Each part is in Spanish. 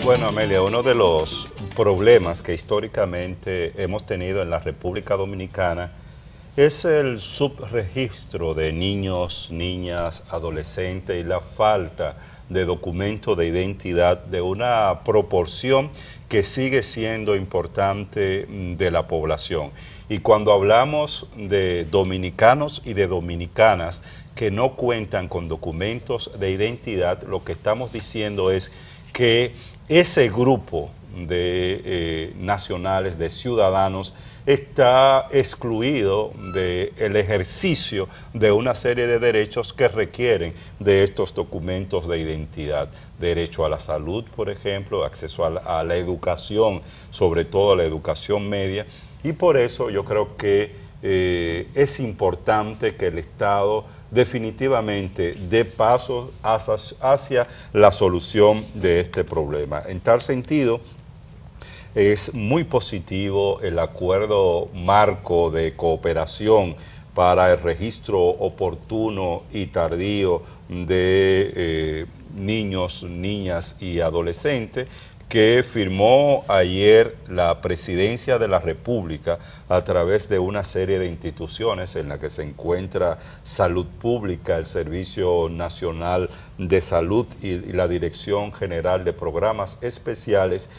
Bueno, Amelia, uno de los problemas que históricamente hemos tenido en la República Dominicana es el subregistro de niños, niñas, adolescentes y la falta de documento de identidad de una proporción que sigue siendo importante de la población. Y cuando hablamos de dominicanos y de dominicanas que no cuentan con documentos de identidad, lo que estamos diciendo es que ese grupo de nacionales, de ciudadanos, está excluido del ejercicio de una serie de derechos que requieren de estos documentos de identidad. Derecho a la salud, por ejemplo, acceso a la educación, sobre todo a la educación media, y por eso yo creo que es importante que el Estado definitivamente dé pasos hacia la solución de este problema. En tal sentido, es muy positivo el acuerdo marco de cooperación para el registro oportuno y tardío de niños, niñas y adolescentes que firmó ayer la Presidencia de la República a través de una serie de instituciones en la que se encuentra Salud Pública, el Servicio Nacional de Salud y la Dirección General de Programas Especiales,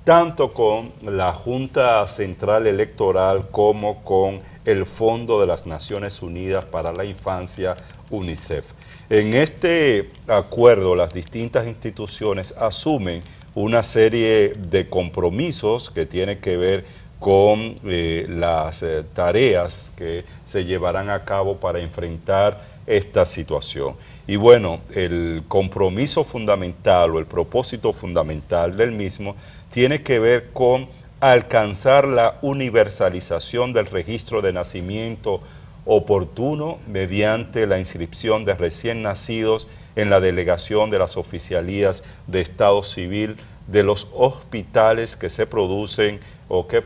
tanto con la Junta Central Electoral como con el Fondo de las Naciones Unidas para la Infancia, UNICEF. En este acuerdo, las distintas instituciones asumen una serie de compromisos que tienen que ver con las tareas que se llevarán a cabo para enfrentar esta situación. Y bueno, el compromiso fundamental o el propósito fundamental del mismo tiene que ver con alcanzar la universalización del registro de nacimiento oportuno mediante la inscripción de recién nacidos en la delegación de las oficialías de Estado Civil de los hospitales que se producen o que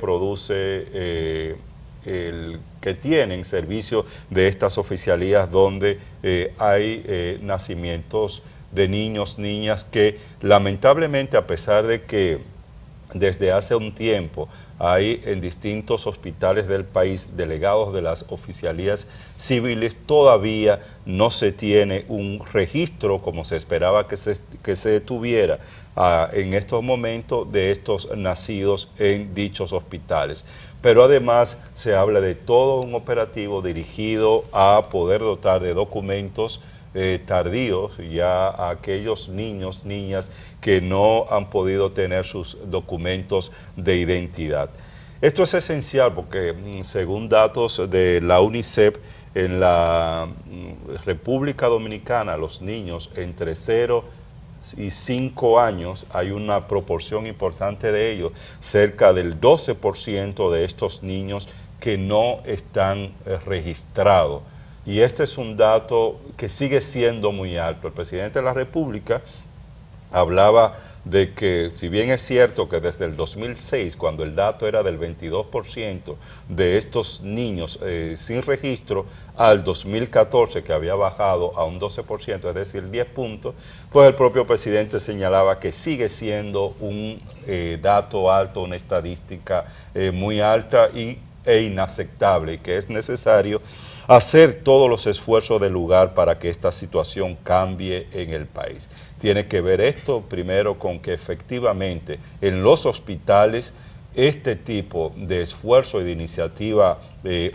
que tienen servicio de estas oficialías donde hay nacimientos de niños, niñas que lamentablemente, a pesar de que desde hace un tiempo hay en distintos hospitales del país delegados de las oficialías civiles, todavía no se tiene un registro como se esperaba que se tuviera en estos momentos de estos nacidos en dichos hospitales. Pero además se habla de todo un operativo dirigido a poder dotar de documentos tardíos ya a aquellos niños, niñas que no han podido tener sus documentos de identidad. Esto es esencial porque según datos de la UNICEF, en la República Dominicana los niños entre 0 y 5 años hay una proporción importante de ellos, cerca del 12% de estos niños que no están registrados. Y este es un dato que sigue siendo muy alto. El presidente de la República hablaba de que, si bien es cierto que desde el 2006, cuando el dato era del 22% de estos niños sin registro, al 2014, que había bajado a un 12%, es decir, 10 puntos, pues el propio presidente señalaba que sigue siendo un dato alto, una estadística muy alta e inaceptable, y que es necesario hacer todos los esfuerzos del lugar para que esta situación cambie en el país. Tiene que ver esto primero con que efectivamente en los hospitales este tipo de esfuerzo y de iniciativa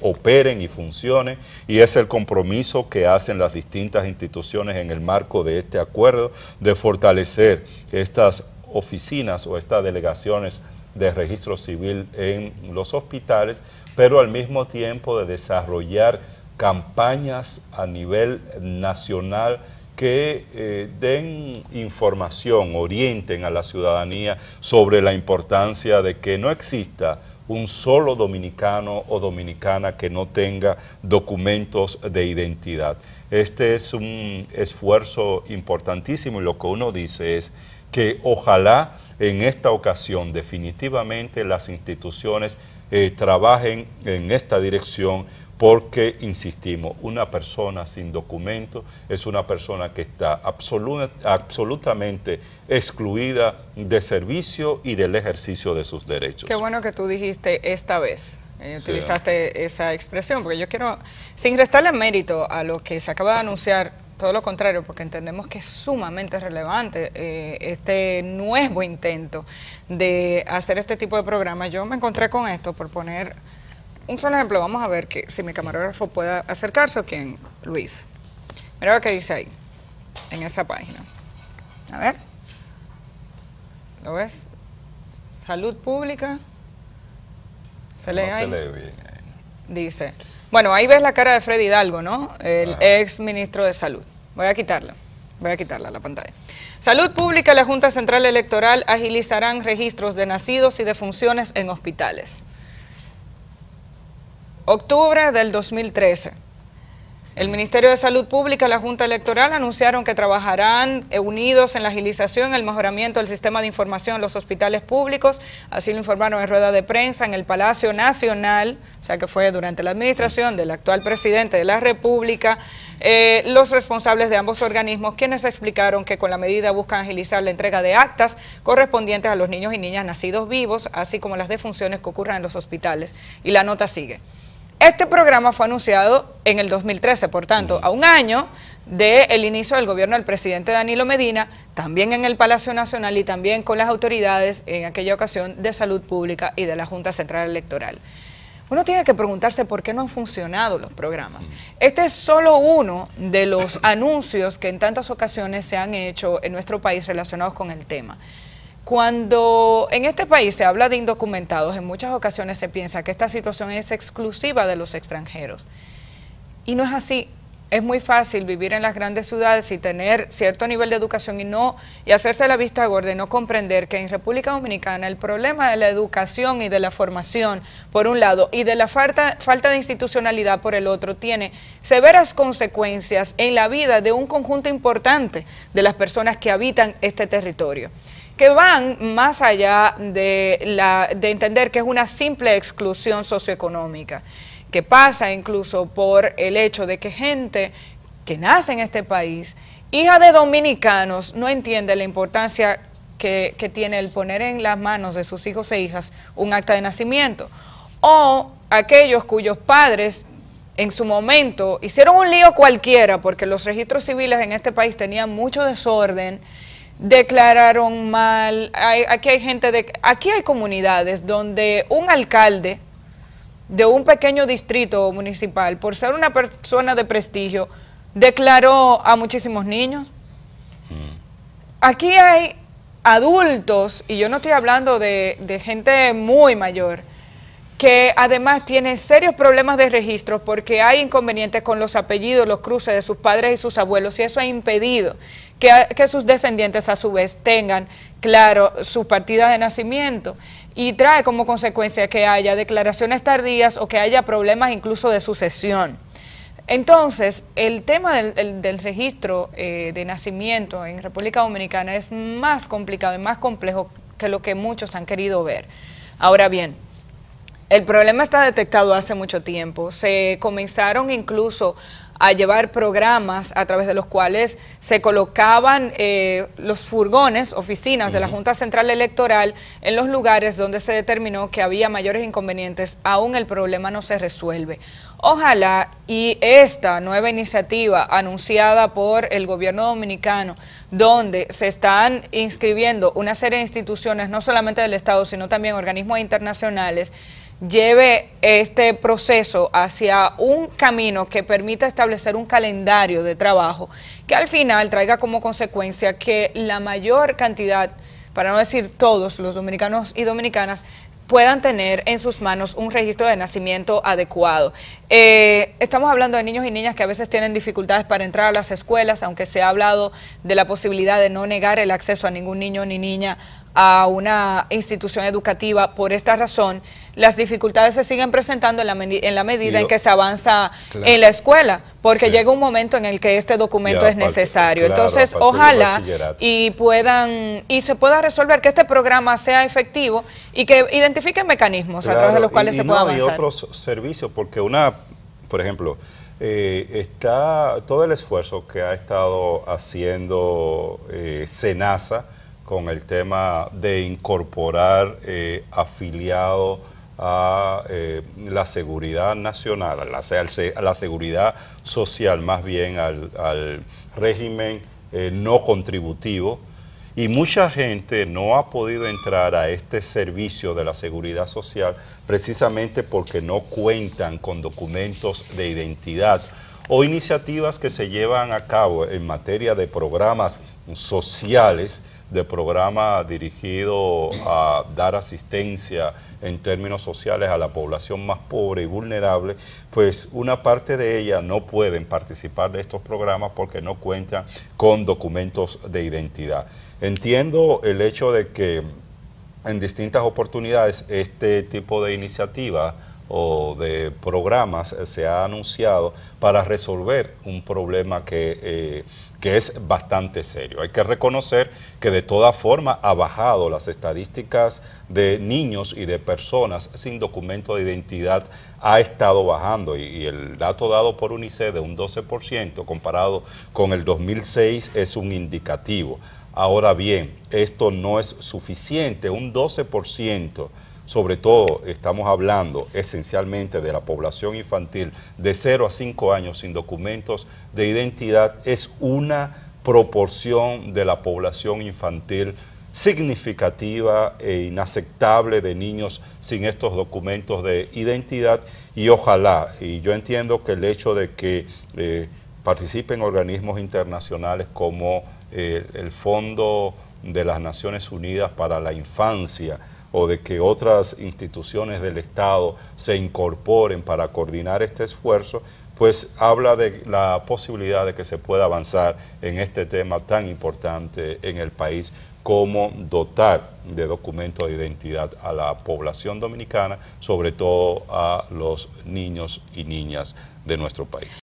operen y funcionen, y es el compromiso que hacen las distintas instituciones en el marco de este acuerdo de fortalecer estas oficinas o estas delegaciones de registro civil en los hospitales, pero al mismo tiempo de desarrollar campañas a nivel nacional que den información, orienten a la ciudadanía sobre la importancia de que no exista un solo dominicano o dominicana que no tenga documentos de identidad. Este es un esfuerzo importantísimo, y lo que uno dice es que ojalá en esta ocasión definitivamente las instituciones trabajen en esta dirección, porque, insistimos, una persona sin documento es una persona que está absolutamente excluida de servicio y del ejercicio de sus derechos. Qué bueno que tú dijiste esta vez. Utilizaste esa expresión, porque yo quiero, sin restarle mérito a lo que se acaba de anunciar, todo lo contrario, porque entendemos que es sumamente relevante este nuevo intento de hacer este tipo de programas. Yo me encontré con esto, por poner un solo ejemplo. Vamos a ver que si mi camarógrafo pueda acercarse o quién, Luis. Mira lo que dice ahí, en esa página. A ver, ¿lo ves? Salud pública. ¿Se lee ahí? Se lee bien. Dice, bueno, ahí ves la cara de Freddy Hidalgo, ¿no? El ex ministro de Salud. Voy a quitarla a la pantalla. Salud Pública y la Junta Central Electoral agilizarán registros de nacidos y defunciones en hospitales. Octubre del 2013. El Ministerio de Salud Pública y la Junta Electoral anunciaron que trabajarán unidos en la agilización y el mejoramiento del sistema de información en los hospitales públicos. Así lo informaron en rueda de prensa en el Palacio Nacional, o sea que fue durante la administración del actual presidente de la República, los responsables de ambos organismos, quienes explicaron que con la medida buscan agilizar la entrega de actas correspondientes a los niños y niñas nacidos vivos, así como las defunciones que ocurran en los hospitales. Y la nota sigue. Este programa fue anunciado en el 2013, por tanto, a un año del inicio del gobierno del presidente Danilo Medina, también en el Palacio Nacional y también con las autoridades en aquella ocasión de Salud Pública y de la Junta Central Electoral. Uno tiene que preguntarse por qué no han funcionado los programas. Este es solo uno de los anuncios que en tantas ocasiones se han hecho en nuestro país relacionados con el tema. Cuando en este país se habla de indocumentados, en muchas ocasiones se piensa que esta situación es exclusiva de los extranjeros. Y no es así. Es muy fácil vivir en las grandes ciudades y tener cierto nivel de educación y hacerse la vista gorda y no comprender que en República Dominicana el problema de la educación y de la formación, por un lado, y de la falta de institucionalidad por el otro, tiene severas consecuencias en la vida de un conjunto importante de las personas que habitan este territorio, que van más allá de entender que es una simple exclusión socioeconómica, que pasa incluso por el hecho de que gente que nace en este país, hija de dominicanos, no entiende la importancia que tiene el poner en las manos de sus hijos e hijas un acta de nacimiento, o aquellos cuyos padres en su momento hicieron un lío cualquiera porque los registros civiles en este país tenían mucho desorden, declararon mal. Aquí hay comunidades donde un alcalde de un pequeño distrito municipal, por ser una persona de prestigio, declaró a muchísimos niños. Aquí hay adultos, y yo no estoy hablando de gente muy mayor, que además tiene serios problemas de registro porque hay inconvenientes con los apellidos, los cruces de sus padres y sus abuelos, y eso ha impedido que sus descendientes a su vez tengan, claro, su partida de nacimiento, y trae como consecuencia que haya declaraciones tardías o que haya problemas incluso de sucesión. Entonces, el tema del registro de nacimiento en República Dominicana es más complicado y más complejo que lo que muchos han querido ver. Ahora bien, el problema está detectado hace mucho tiempo. Se comenzaron incluso a llevar programas a través de los cuales se colocaban los furgones, oficinas de la Junta Central Electoral en los lugares donde se determinó que había mayores inconvenientes. Aún el problema no se resuelve. Ojalá y esta nueva iniciativa anunciada por el gobierno dominicano, donde se están inscribiendo una serie de instituciones, no solamente del Estado, sino también organismos internacionales, lleve este proceso hacia un camino que permita establecer un calendario de trabajo que al final traiga como consecuencia que la mayor cantidad, para no decir todos los dominicanos y dominicanas, puedan tener en sus manos un registro de nacimiento adecuado. Estamos hablando de niños y niñas que a veces tienen dificultades para entrar a las escuelas, aunque se ha hablado de la posibilidad de no negar el acceso a ningún niño ni niña a una institución educativa. Por esta razón, las dificultades se siguen presentando en la medida en que se avanza en la escuela, porque llega un momento en el que este documento es necesario. Entonces, ojalá y se pueda resolver, que este programa sea efectivo y que identifiquen mecanismos a través de los cuales se pueda avanzar. Y otros servicios, porque una por ejemplo, está todo el esfuerzo que ha estado haciendo SENASA con el tema de incorporar afiliados a la seguridad nacional, a la seguridad social, más bien al régimen no contributivo, y mucha gente no ha podido entrar a este servicio de la seguridad social precisamente porque no cuentan con documentos de identidad o iniciativas que se llevan a cabo en materia de programas sociales, de programa dirigido a dar asistencia en términos sociales a la población más pobre y vulnerable, pues una parte de ella no pueden participar de estos programas porque no cuentan con documentos de identidad. Entiendo el hecho de que en distintas oportunidades este tipo de iniciativa o de programas se ha anunciado para resolver un problema que es bastante serio. Hay que reconocer que de toda forma ha bajado las estadísticas de niños y de personas sin documento de identidad, ha estado bajando y el dato dado por UNICEF de un 12% comparado con el 2006 es un indicativo. Ahora bien, esto no es suficiente, un 12%, sobre todo estamos hablando esencialmente de la población infantil de 0 a 5 años sin documentos de identidad, es una proporción de la población infantil significativa e inaceptable de niños sin estos documentos de identidad, y ojalá, y yo entiendo que el hecho de que participen organismos internacionales como el Fondo de las Naciones Unidas para la Infancia o de que otras instituciones del Estado se incorporen para coordinar este esfuerzo, pues habla de la posibilidad de que se pueda avanzar en este tema tan importante en el país como dotar de documentos de identidad a la población dominicana, sobre todo a los niños y niñas de nuestro país.